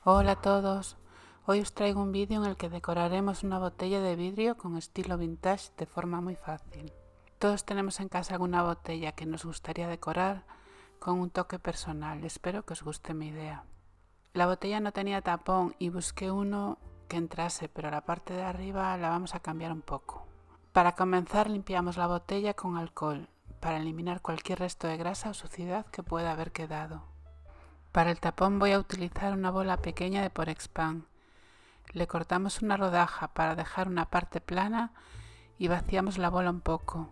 Hola a todos, hoy os traigo un vídeo en el que decoraremos una botella de vidrio con estilo vintage de forma muy fácil. Todos tenemos en casa alguna botella que nos gustaría decorar con un toque personal, espero que os guste mi idea. La botella no tenía tapón y busqué uno que entrase, pero la parte de arriba la vamos a cambiar un poco. Para comenzar limpiamos la botella con alcohol, para eliminar cualquier resto de grasa o suciedad que pueda haber quedado. Para el tapón voy a utilizar una bola pequeña de Porexpan. Le cortamos una rodaja para dejar una parte plana y vaciamos la bola un poco,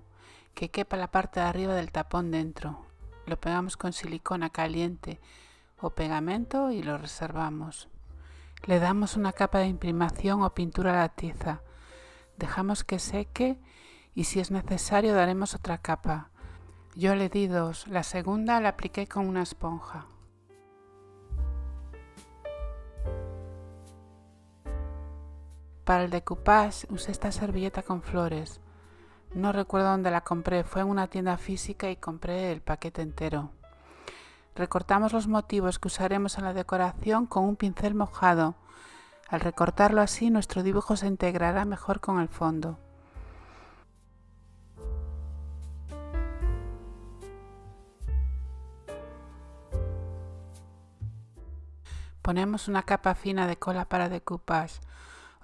que quepa la parte de arriba del tapón dentro. Lo pegamos con silicona caliente o pegamento y lo reservamos. Le damos una capa de imprimación o pintura a la tiza. Dejamos que seque y si es necesario daremos otra capa. Yo le di dos, la segunda la apliqué con una esponja. Para el decoupage usé esta servilleta con flores. No recuerdo dónde la compré, fue en una tienda física y compré el paquete entero. Recortamos los motivos que usaremos en la decoración con un pincel mojado. Al recortarlo así, nuestro dibujo se integrará mejor con el fondo. Ponemos una capa fina de cola para decoupage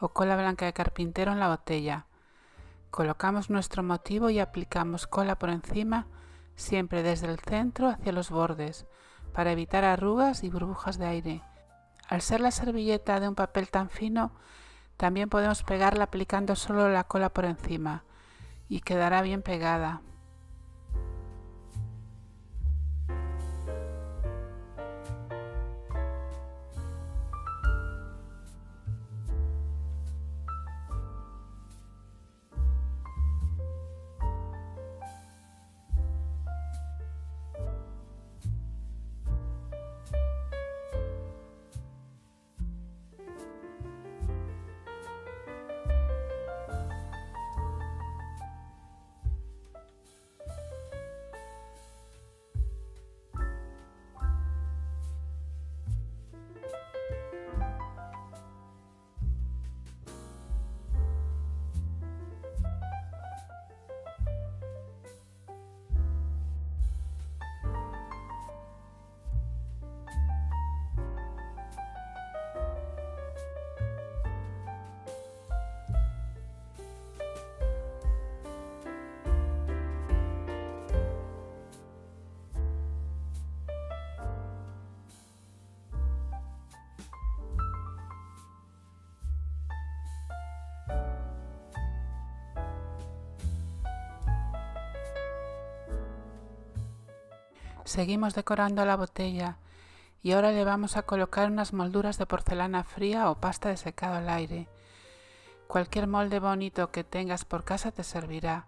o cola blanca de carpintero en la botella. Colocamos nuestro motivo y aplicamos cola por encima, siempre desde el centro hacia los bordes, para evitar arrugas y burbujas de aire. Al ser la servilleta de un papel tan fino, también podemos pegarla aplicando solo la cola por encima y quedará bien pegada. Seguimos decorando la botella y ahora le vamos a colocar unas molduras de porcelana fría o pasta de secado al aire. Cualquier molde bonito que tengas por casa te servirá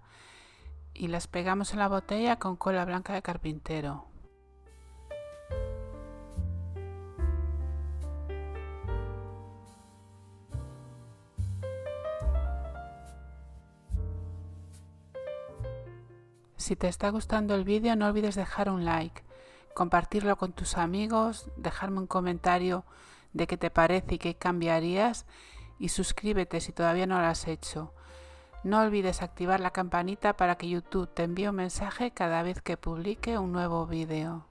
y las pegamos en la botella con cola blanca de carpintero. Si te está gustando el vídeo no olvides dejar un like, compartirlo con tus amigos, dejarme un comentario de qué te parece y qué cambiarías y suscríbete si todavía no lo has hecho. No olvides activar la campanita para que YouTube te envíe un mensaje cada vez que publique un nuevo vídeo.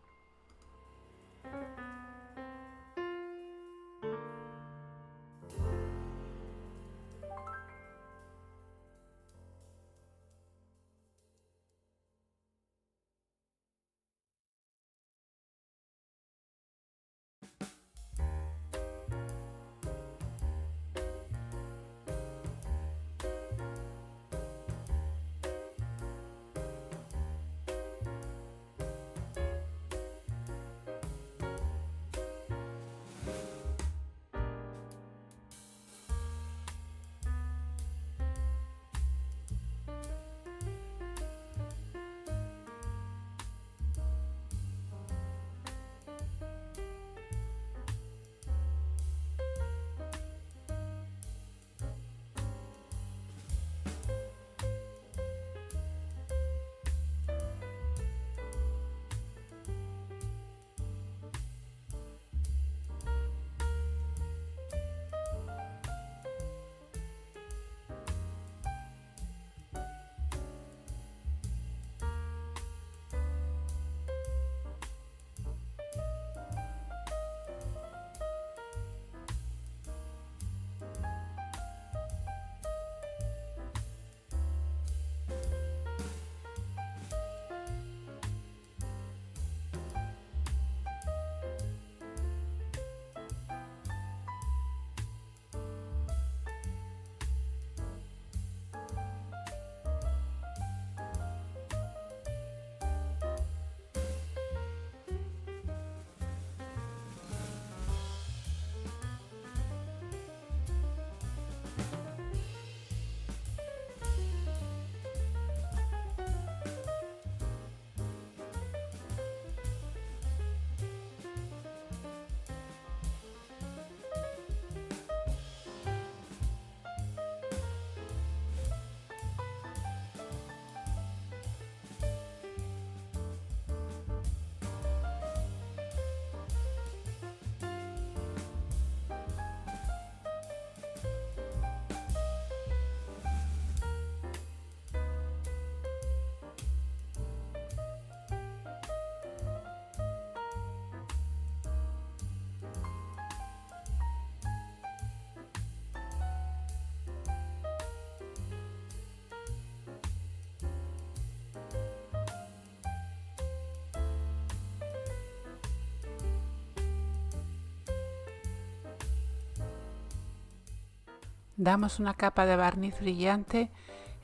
Damos una capa de barniz brillante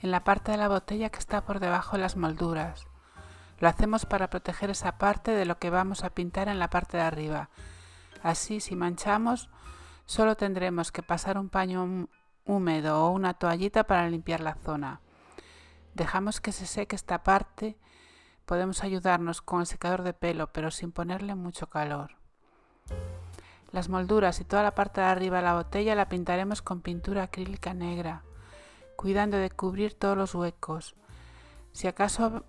en la parte de la botella que está por debajo de las molduras. Lo hacemos para proteger esa parte de lo que vamos a pintar en la parte de arriba. Así, si manchamos, solo tendremos que pasar un paño húmedo o una toallita para limpiar la zona. Dejamos que se seque esta parte. Podemos ayudarnos con el secador de pelo, pero sin ponerle mucho calor. Las molduras y toda la parte de arriba de la botella la pintaremos con pintura acrílica negra, cuidando de cubrir todos los huecos. Si acaso,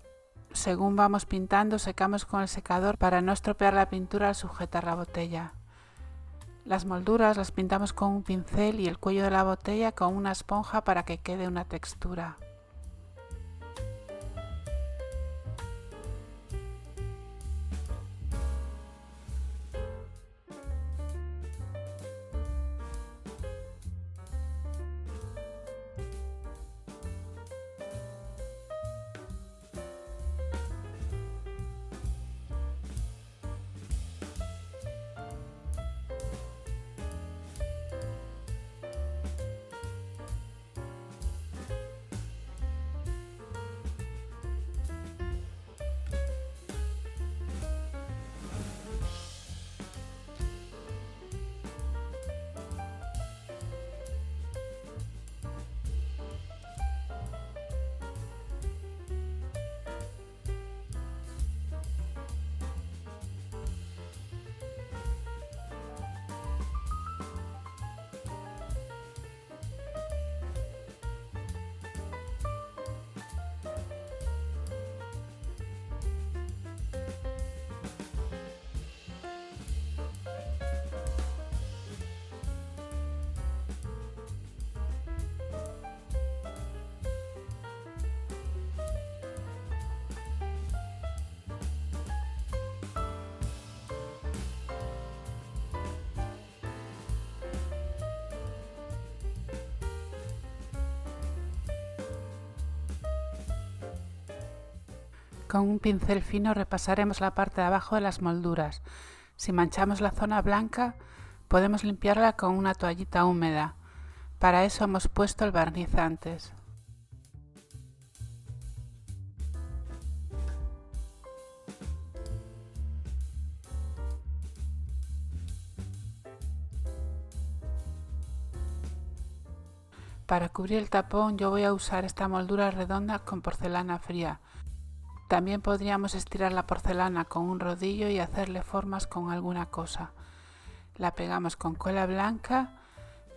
según vamos pintando, secamos con el secador para no estropear la pintura al sujetar la botella. Las molduras las pintamos con un pincel y el cuello de la botella con una esponja para que quede una textura. Con un pincel fino repasaremos la parte de abajo de las molduras. Si manchamos la zona blanca, podemos limpiarla con una toallita húmeda. Para eso hemos puesto el barniz antes. Para cubrir el tapón yo voy a usar esta moldura redonda con porcelana fría. También podríamos estirar la porcelana con un rodillo y hacerle formas con alguna cosa. La pegamos con cola blanca,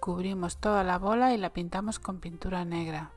cubrimos toda la bola y la pintamos con pintura negra.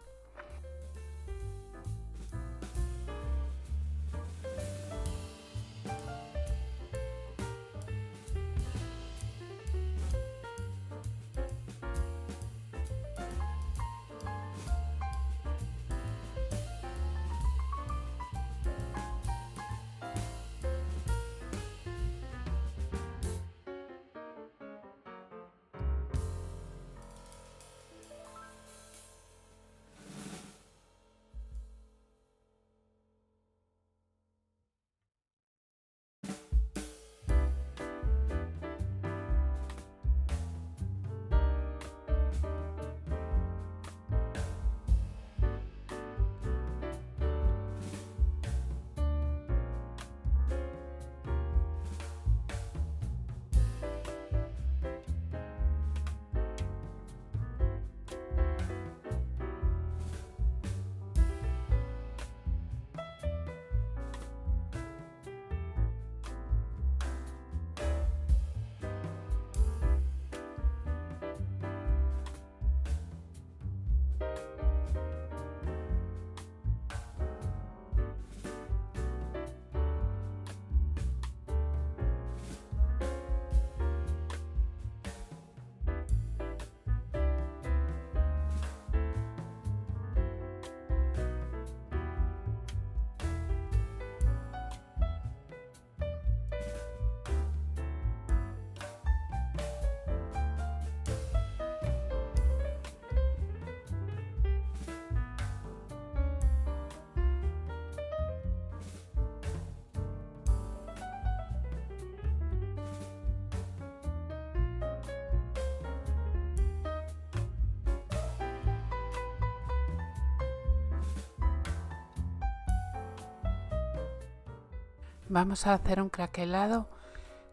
Vamos a hacer un craquelado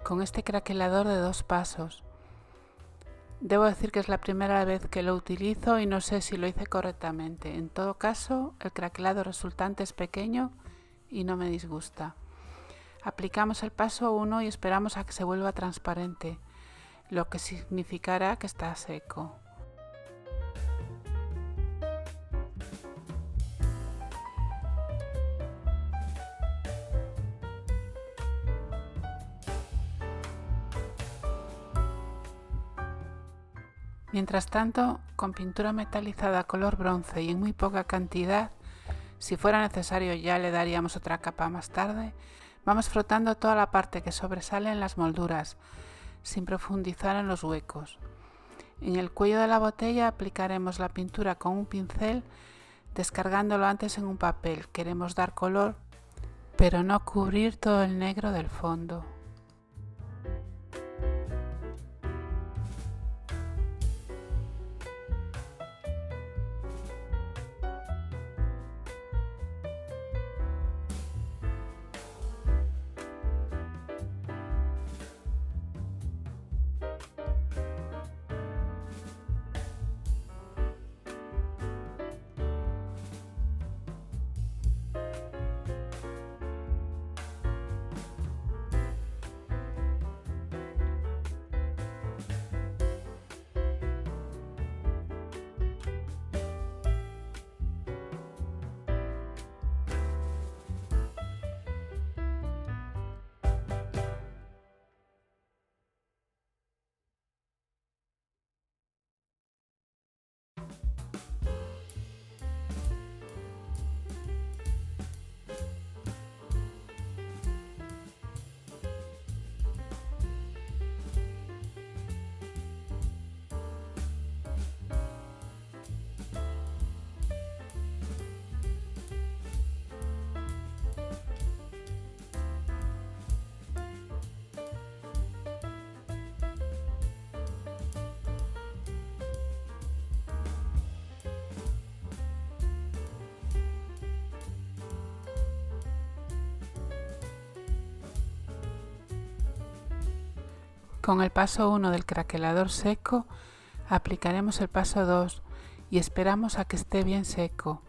con este craquelador de 2 pasos. Debo decir que es la primera vez que lo utilizo y no sé si lo hice correctamente. En todo caso, el craquelado resultante es pequeño y no me disgusta. Aplicamos el paso 1 y esperamos a que se vuelva transparente, lo que significará que está seco. Mientras tanto, con pintura metalizada color bronce y en muy poca cantidad, si fuera necesario ya le daríamos otra capa más tarde, vamos frotando toda la parte que sobresale en las molduras, sin profundizar en los huecos. En el cuello de la botella aplicaremos la pintura con un pincel, descargándolo antes en un papel. Queremos dar color, pero no cubrir todo el negro del fondo. Con el paso 1 del craquelador seco, aplicaremos el paso 2 y esperamos a que esté bien seco.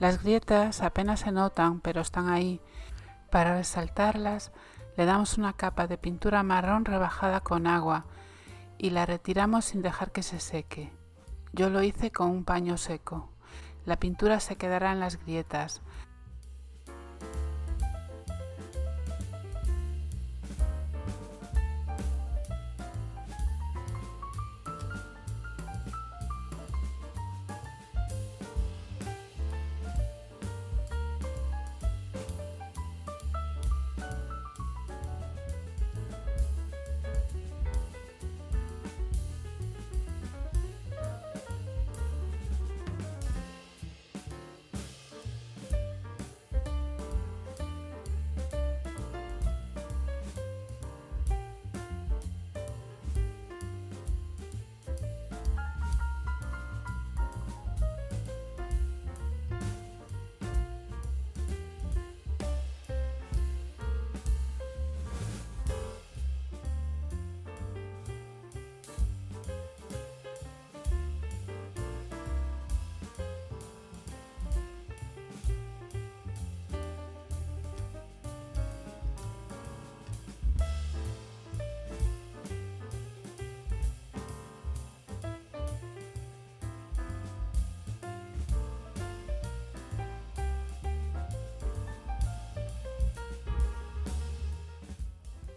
Las grietas apenas se notan, pero están ahí. Para resaltarlas, le damos una capa de pintura marrón rebajada con agua y la retiramos sin dejar que se seque. Yo lo hice con un paño seco. La pintura se quedará en las grietas.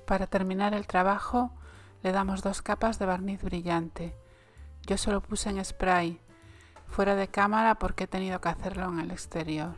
Para terminar el trabajo, le damos 2 capas de barniz brillante. Yo se lo puse en spray, fuera de cámara porque he tenido que hacerlo en el exterior.